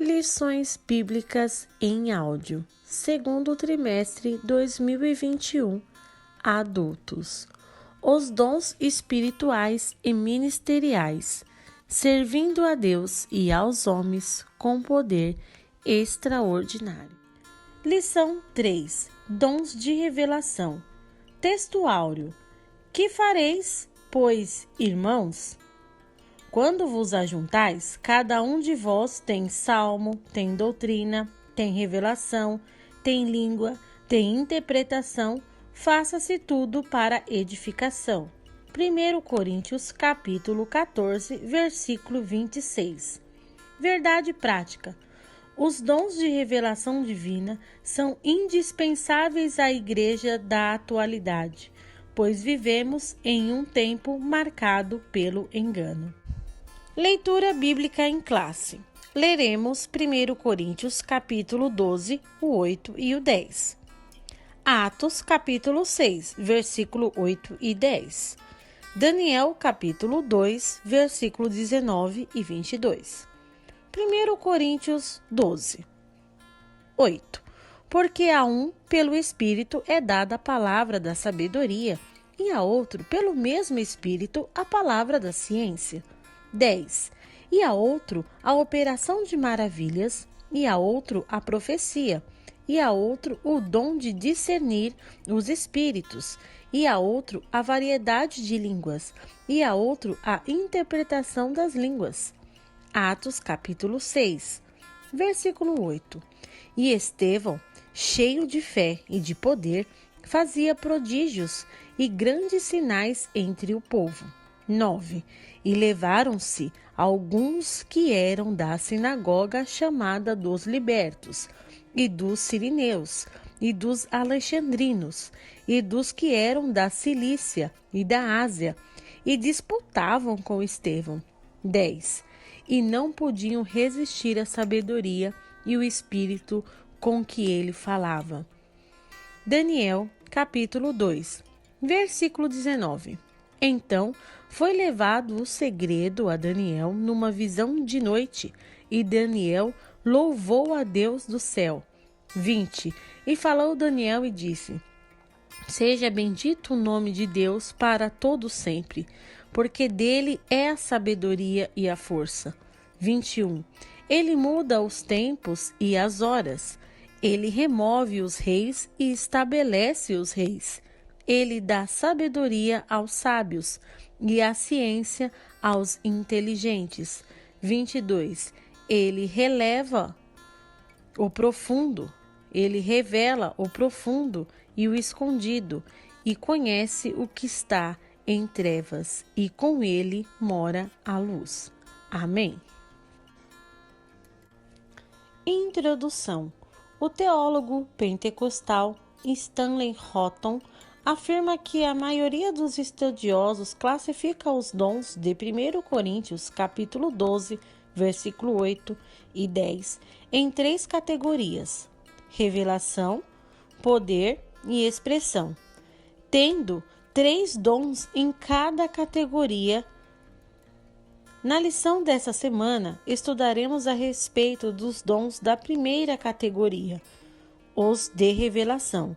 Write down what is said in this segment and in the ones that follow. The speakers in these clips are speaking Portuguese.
Lições Bíblicas em Áudio, segundo trimestre 2021, adultos. Os dons espirituais e ministeriais, servindo a Deus e aos homens com poder extraordinário. Lição 3. Dons de revelação. Texto áureo. Que fareis, pois, irmãos? Quando vos ajuntais, cada um de vós tem salmo, tem doutrina, tem revelação, tem língua, tem interpretação, faça-se tudo para edificação. 1 Coríntios capítulo 14, versículo 26. Verdade prática. Os dons de revelação divina são indispensáveis à igreja da atualidade, pois vivemos em um tempo marcado pelo engano. Leitura bíblica em classe. Leremos 1 Coríntios capítulo 12, o 8 e o 10. Atos capítulo 6, versículo 8 e 10. Daniel capítulo 2, versículo 19 e 22. 1 Coríntios 12, 8. Porque a um, pelo Espírito, é dada a palavra da sabedoria, e a outro, pelo mesmo Espírito, a palavra da ciência. 10. E a outro, a operação de maravilhas, e a outro, a profecia, e a outro, o dom de discernir os espíritos, e a outro, a variedade de línguas, e a outro, a interpretação das línguas. Atos capítulo 6, versículo 8. E Estevão, cheio de fé e de poder, fazia prodígios e grandes sinais entre o povo. 9. E levaram-se alguns que eram da sinagoga chamada dos libertos, e dos sirineus, e dos alexandrinos, e dos que eram da Cilícia e da Ásia, e disputavam com Estevão. 10. E não podiam resistir à sabedoria e o espírito com que ele falava. Daniel, capítulo 2, versículo 19. Então foi levado o segredo a Daniel numa visão de noite, e Daniel louvou a Deus do céu. 20. E falou Daniel e disse: Seja bendito o nome de Deus para todo sempre, porque dele é a sabedoria e a força. 21. Ele muda os tempos e as horas. Ele remove os reis e estabelece os reis. Ele dá sabedoria aos sábios e a ciência aos inteligentes. 22. Ele releva o profundo. Ele revela o profundo e o escondido, e conhece o que está em trevas, e com ele mora a luz. Amém. Introdução. O teólogo pentecostal Stanley Houghton afirma que a maioria dos estudiosos classifica os dons de 1 Coríntios capítulo 12, versículo 8 e 10 em 3 categorias: revelação, poder e expressão, tendo 3 dons em cada categoria. Na lição dessa semana, estudaremos a respeito dos dons da primeira categoria, os de revelação.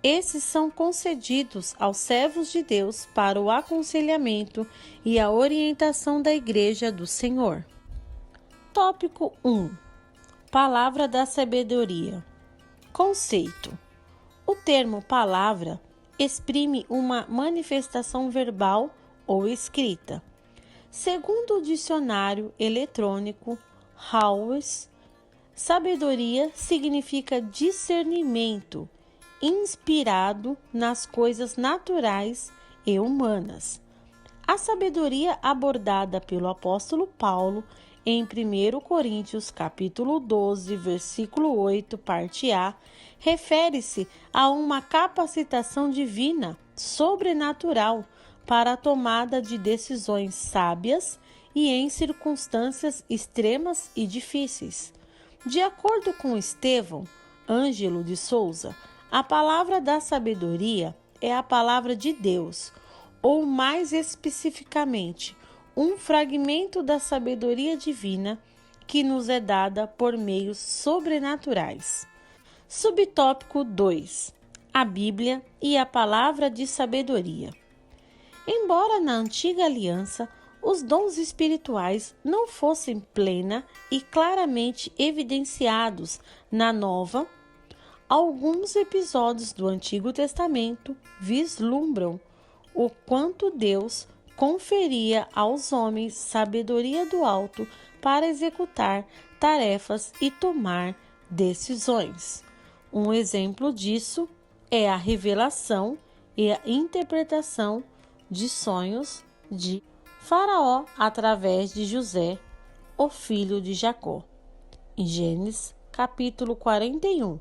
Esses são concedidos aos servos de Deus para o aconselhamento e a orientação da Igreja do Senhor. Tópico 1. Palavra da sabedoria. Conceito. O termo palavra exprime uma manifestação verbal ou escrita. Segundo o dicionário eletrônico Howes, sabedoria significa discernimento inspirado nas coisas naturais e humanas. A sabedoria abordada pelo apóstolo Paulo em 1 Coríntios capítulo 12, versículo 8, parte A, refere-se a uma capacitação divina, sobrenatural, para a tomada de decisões sábias e em circunstâncias extremas e difíceis. De acordo com Estevão Ângelo de Souza, a palavra da sabedoria é a palavra de Deus, ou mais especificamente, um fragmento da sabedoria divina que nos é dada por meios sobrenaturais. Subtópico 2. A Bíblia e a palavra de sabedoria. Embora na antiga aliança os dons espirituais não fossem plena e claramente evidenciados na nova, alguns episódios do Antigo Testamento vislumbram o quanto Deus conferia aos homens sabedoria do alto para executar tarefas e tomar decisões. Um exemplo disso é a revelação e a interpretação de sonhos de Faraó através de José, o filho de Jacó. Em Gênesis, capítulo 41,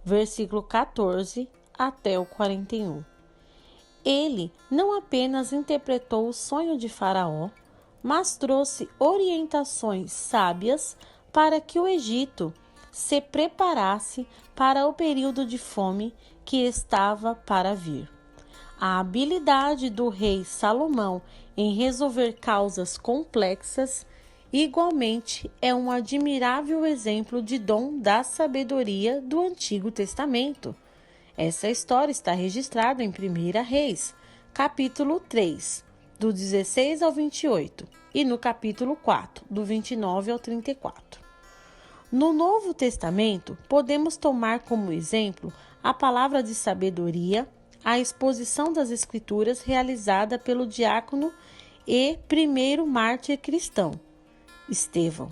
versículo 14 até o 41. Ele não apenas interpretou o sonho de Faraó, mas trouxe orientações sábias para que o Egito se preparasse para o período de fome que estava para vir. A habilidade do rei Salomão em resolver causas complexas igualmente é um admirável exemplo de dom da sabedoria do Antigo Testamento. Essa história está registrada em 1 Reis, capítulo 3, do 16 ao 28, e no capítulo 4, do 29 ao 34. No Novo Testamento, podemos tomar como exemplo a palavra de sabedoria, a exposição das Escrituras realizada pelo diácono e primeiro mártir cristão, Estevão.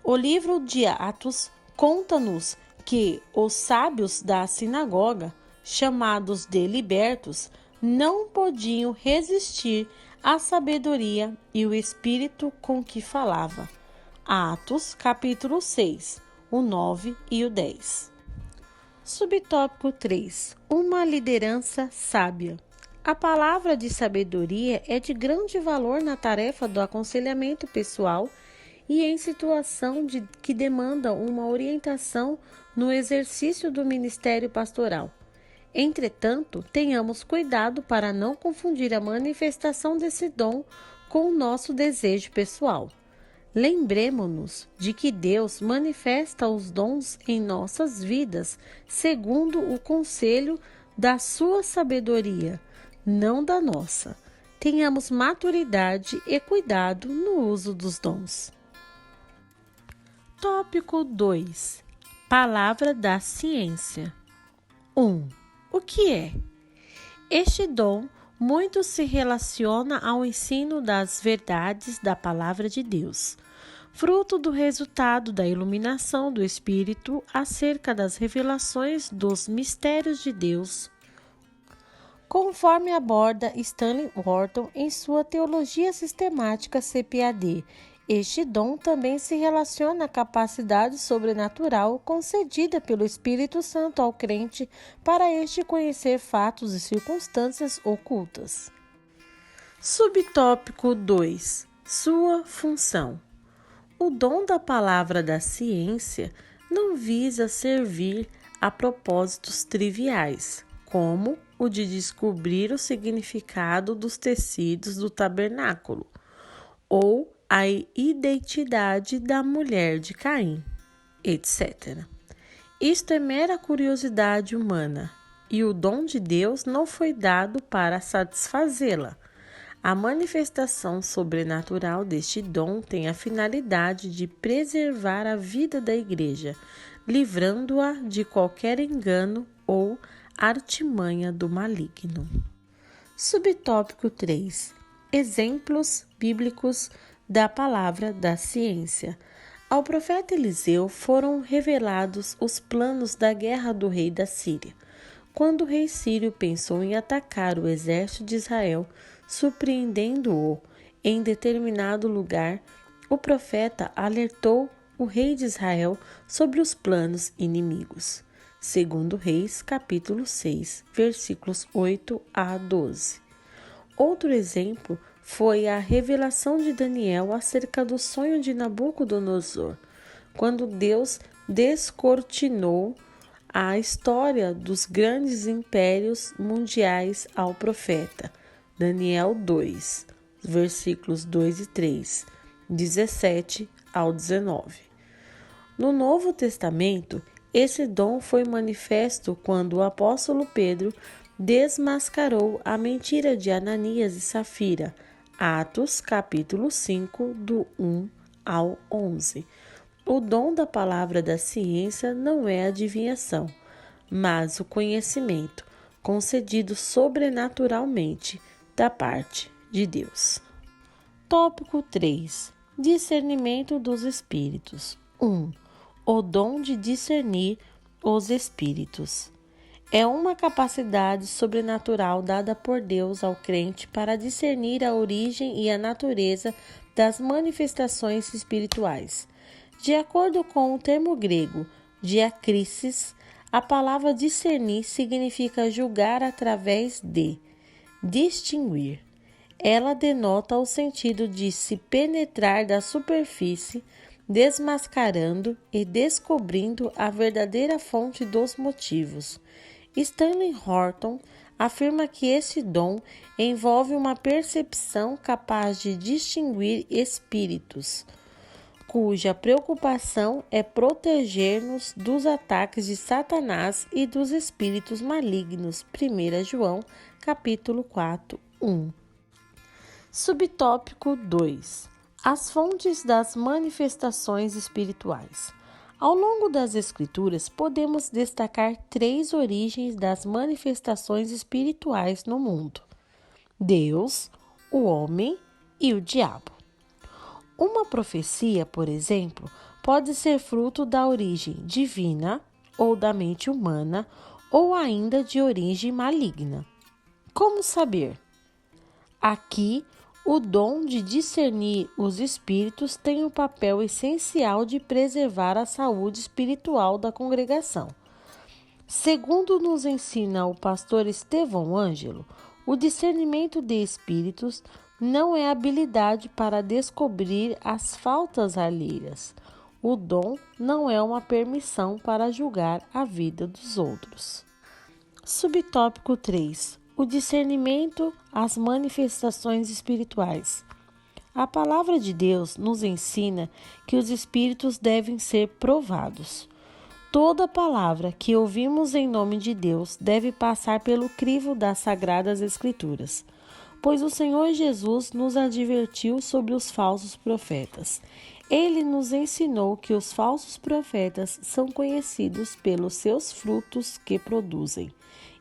O livro de Atos conta-nos que os sábios da sinagoga, chamados de libertos, não podiam resistir à sabedoria e o espírito com que falava. Atos, capítulo 6, o 9 e o 10. Subtópico 3. Uma liderança sábia. A palavra de sabedoria é de grande valor na tarefa do aconselhamento pessoal e em situação que demandam uma orientação no exercício do ministério pastoral. Entretanto, tenhamos cuidado para não confundir a manifestação desse dom com o nosso desejo pessoal. Lembremo-nos de que Deus manifesta os dons em nossas vidas segundo o conselho da sua sabedoria, não da nossa. Tenhamos maturidade e cuidado no uso dos dons. Tópico 2. Palavra da ciência. 1. O que é? Este dom muito se relaciona ao ensino das verdades da Palavra de Deus, fruto do resultado da iluminação do Espírito acerca das revelações dos mistérios de Deus, conforme aborda Stanley Wharton em sua Teologia Sistemática CPAD. Este dom também se relaciona à capacidade sobrenatural concedida pelo Espírito Santo ao crente para este conhecer fatos e circunstâncias ocultas. Subtópico 2. Sua função. O dom da palavra da ciência não visa servir a propósitos triviais, como o de descobrir o significado dos tecidos do tabernáculo, ou a identidade da mulher de Caim, etc. Isto é mera curiosidade humana, e o dom de Deus não foi dado para satisfazê-la. A manifestação sobrenatural deste dom tem a finalidade de preservar a vida da Igreja, livrando-a de qualquer engano ou artimanha do maligno. Subtópico 3. Exemplos bíblicos da palavra da ciência. Ao profeta Eliseu foram revelados os planos da guerra do rei da Síria. Quando o rei sírio pensou em atacar o exército de Israel, surpreendendo-o em determinado lugar, o profeta alertou o rei de Israel sobre os planos inimigos. Segundo Reis, capítulo 6, versículos 8 a 12. Outro exemplo foi a revelação de Daniel acerca do sonho de Nabucodonosor, quando Deus descortinou a história dos grandes impérios mundiais ao profeta. Daniel 2, versículos 2 e 3, 17 ao 19. No Novo Testamento, esse dom foi manifesto quando o apóstolo Pedro desmascarou a mentira de Ananias e Safira, Atos capítulo 5, do 1 ao 11. O dom da palavra da ciência não é adivinhação, mas o conhecimento concedido sobrenaturalmente da parte de Deus. Tópico 3. Discernimento dos espíritos. 1. O dom de discernir os espíritos. É uma capacidade sobrenatural dada por Deus ao crente para discernir a origem e a natureza das manifestações espirituais. De acordo com o termo grego diakrisis, a palavra discernir significa julgar através de, distinguir. Ela denota o sentido de se penetrar da superfície, desmascarando e descobrindo a verdadeira fonte dos motivos. Stanley Horton afirma que esse dom envolve uma percepção capaz de distinguir espíritos, cuja preocupação é proteger-nos dos ataques de Satanás e dos espíritos malignos. 1 João, capítulo 4, 1. Subtópico 2. As fontes das manifestações espirituais. Ao longo das Escrituras, podemos destacar 3 origens das manifestações espirituais no mundo: Deus, o homem e o diabo. Uma profecia, por exemplo, pode ser fruto da origem divina ou da mente humana ou ainda de origem maligna. Como saber? Aqui, o dom de discernir os espíritos tem o papel essencial de preservar a saúde espiritual da congregação. Segundo nos ensina o pastor Estevão Ângelo, o discernimento de espíritos não é habilidade para descobrir as faltas alheias. O dom não é uma permissão para julgar a vida dos outros. Subtópico 3. O discernimento, as manifestações espirituais. A palavra de Deus nos ensina que os espíritos devem ser provados. Toda palavra que ouvimos em nome de Deus deve passar pelo crivo das Sagradas Escrituras, pois o Senhor Jesus nos advertiu sobre os falsos profetas. Ele nos ensinou que os falsos profetas são conhecidos pelos seus frutos que produzem,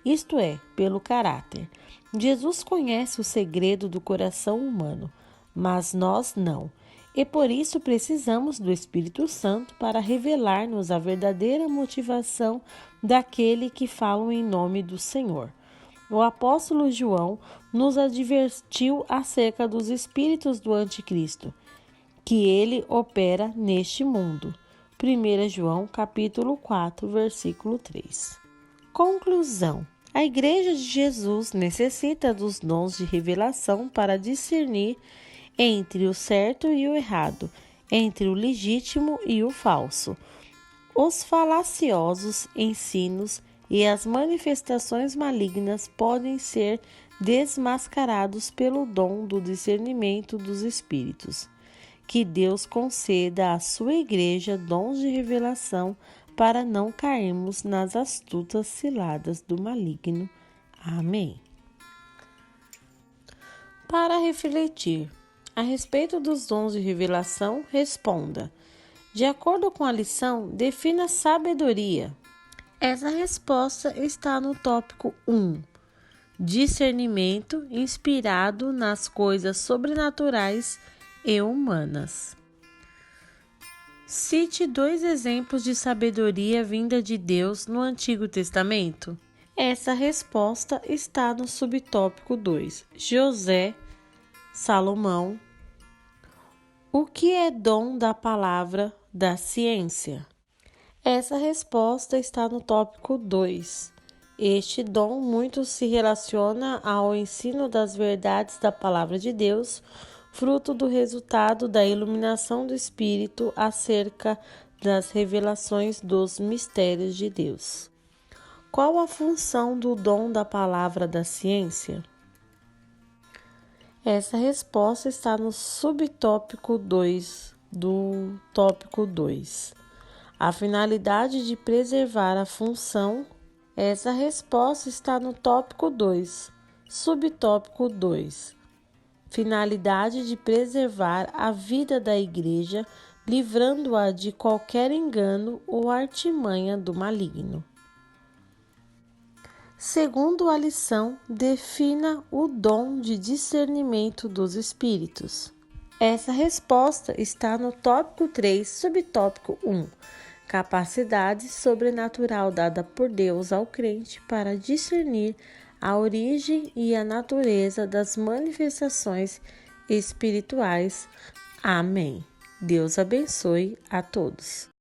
isto é, pelo caráter. Jesus conhece o segredo do coração humano, mas nós não. E por isso precisamos do Espírito Santo para revelar-nos a verdadeira motivação daquele que fala em nome do Senhor. O apóstolo João nos advertiu acerca dos espíritos do anticristo, que ele opera neste mundo. 1 João, capítulo 4, versículo 3. Conclusão. A Igreja de Jesus necessita dos dons de revelação para discernir entre o certo e o errado, entre o legítimo e o falso, os falaciosos ensinos e as manifestações malignas podem ser desmascarados pelo dom do discernimento dos espíritos. Que Deus conceda à sua Igreja dons de revelação para não cairmos nas astutas ciladas do maligno. Amém. Para refletir a respeito dos dons de revelação, responda: de acordo com a lição, defina sabedoria. Essa resposta está no tópico 1. Discernimento inspirado nas coisas sobrenaturais e humanas. Cite 2 exemplos de sabedoria vinda de Deus no Antigo Testamento. Essa resposta está no subtópico 2. José, Salomão. O que é dom da palavra da ciência? Essa resposta está no tópico 2. Este dom muito se relaciona ao ensino das verdades da palavra de Deus, fruto do resultado da iluminação do Espírito acerca das revelações dos mistérios de Deus. Qual a função do dom da palavra da ciência? Essa resposta está no subtópico 2. do tópico 2. A finalidade de preservar a função. Essa resposta está no tópico 2, subtópico 2. Finalidade de preservar a vida da Igreja, livrando-a de qualquer engano ou artimanha do maligno. Segundo a lição, defina o dom de discernimento dos espíritos. Essa resposta está no tópico 3, subtópico 1. Capacidade sobrenatural dada por Deus ao crente para discernir a origem e a natureza das manifestações espirituais. Amém. Deus abençoe a todos.